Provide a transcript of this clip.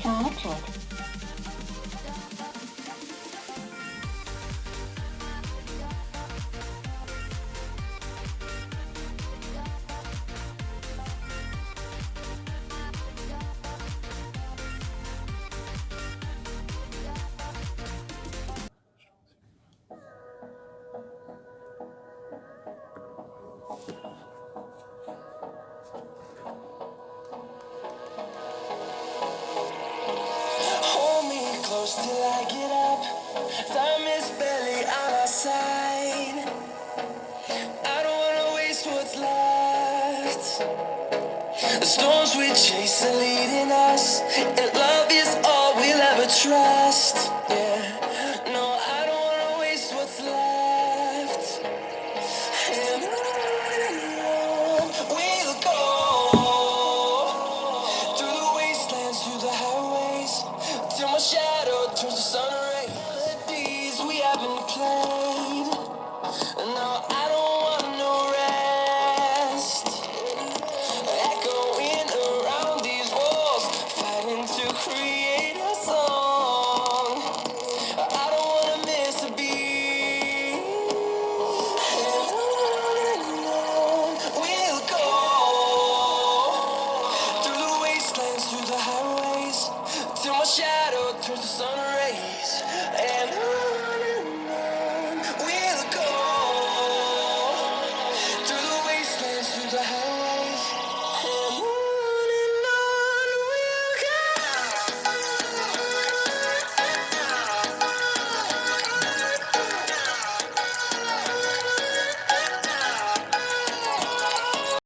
started. Hold me close till I get up. Time is barely on our side. I don't wanna waste what's left. The storms we chase are leading us, and love is all we'll ever trust. Yeah, no, I don't wanna waste what's left. And on we'll go, through the wastelands, through the highways, till my shadow turns to sun rays. Melodies we haven't played. No, I don't want no rest. Echoing around these walls, fighting to create a song. I don't wanna miss a beat. And on we'll go, through the wastelands, through the highways, till my shadow turns to sun rays. And on we'll go, through the wastelands, through the highways.